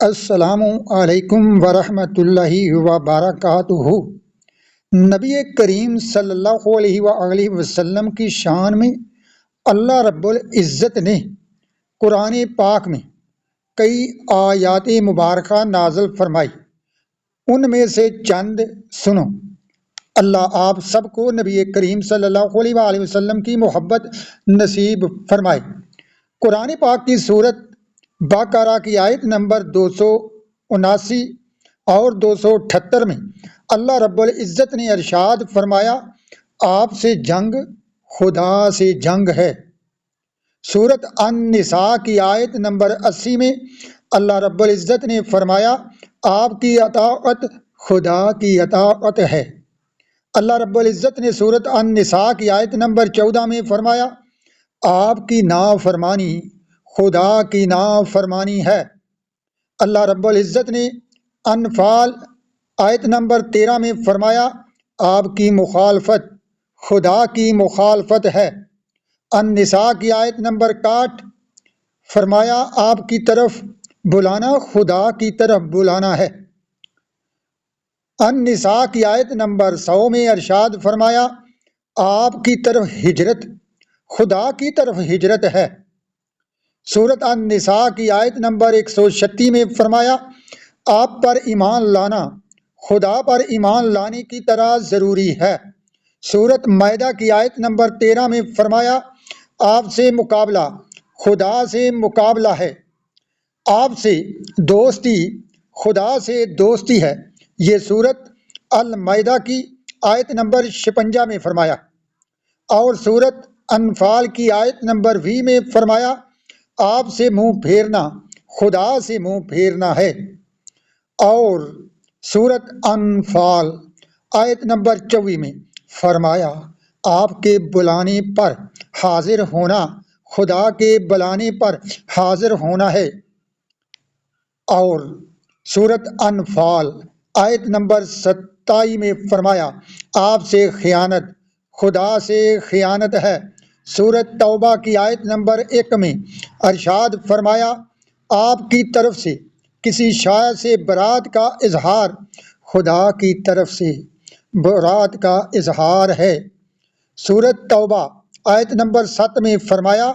السلام علیکم ورحمۃ اللہ وبرکاتہ۔ نبی کریم صلی اللہ علیہ وآلہ وسلم کی شان میں اللہ رب العزت نے قرآن پاک میں کئی آیات مبارکہ نازل فرمائی، ان میں سے چند سنو۔ اللہ آپ سب کو نبی کریم صلی اللہ علیہ وآلہ وسلم کی محبت نصیب فرمائے۔ قرآن پاک کی سورت بقرہ کی آیت نمبر 279 اور 278 میں اللہ رب العزت نے ارشاد فرمایا، آپ سے جنگ خدا سے جنگ ہے۔ سورت النساء کی آیت نمبر 80 میں اللہ رب العزت نے فرمایا، آپ کی اطاعت خدا کی اطاعت ہے۔ اللہ رب العزت نے سورت النساء کی آیت نمبر 14 میں فرمایا، آپ کی نافرمانی خدا کی نافرمانی ہے۔ اللہ رب العزت نے انفال آیت نمبر 13 میں فرمایا، آپ کی مخالفت خدا کی مخالفت ہے۔ النساء کی آیت نمبر 61 فرمایا، آپ کی طرف بلانا خدا کی طرف بلانا ہے۔ النساء کی آیت نمبر 100 میں ارشاد فرمایا، آپ کی طرف ہجرت خدا کی طرف ہجرت ہے۔ سورت النساء کی آیت نمبر 136 میں فرمایا، آپ پر ایمان لانا خدا پر ایمان لانے کی طرح ضروری ہے۔ سورت مائدہ کی آیت نمبر 13 میں فرمایا، آپ سے مقابلہ خدا سے مقابلہ ہے، آپ سے دوستی خدا سے دوستی ہے۔ یہ سورت المائدہ کی آیت نمبر 56 میں فرمایا۔ اور سورت انفال کی آیت نمبر 20 میں فرمایا، آپ سے منہ پھیرنا خدا سے منہ پھیرنا ہے۔ اور سورت انفال آیت نمبر 24 میں فرمایا، آپ کے بلانے پر حاضر ہونا خدا کے بلانے پر حاضر ہونا ہے۔ اور سورت انفال آیت نمبر 27 میں فرمایا، آپ سے خیانت خدا سے خیانت ہے۔ سورت توبہ کی آیت نمبر 1 میں ارشاد فرمایا، آپ کی طرف سے کسی شائع سے برات کا اظہار خدا کی طرف سے برات کا اظہار ہے۔ سورت توبہ آیت نمبر 7 میں فرمایا،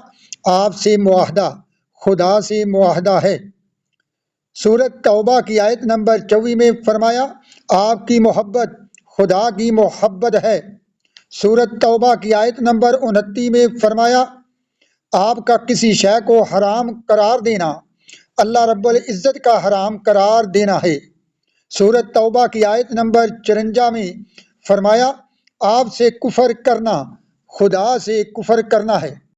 آپ سے معاہدہ خدا سے معاہدہ ہے۔ سورت توبہ کی آیت نمبر 24 میں فرمایا، آپ کی محبت خدا کی محبت ہے۔ سورت توبہ کی آیت نمبر 29 میں فرمایا، آپ کا کسی شے کو حرام قرار دینا اللہ رب العزت کا حرام قرار دینا ہے۔ سورت توبہ کی آیت نمبر 54 میں فرمایا، آپ سے کفر کرنا خدا سے کفر کرنا ہے۔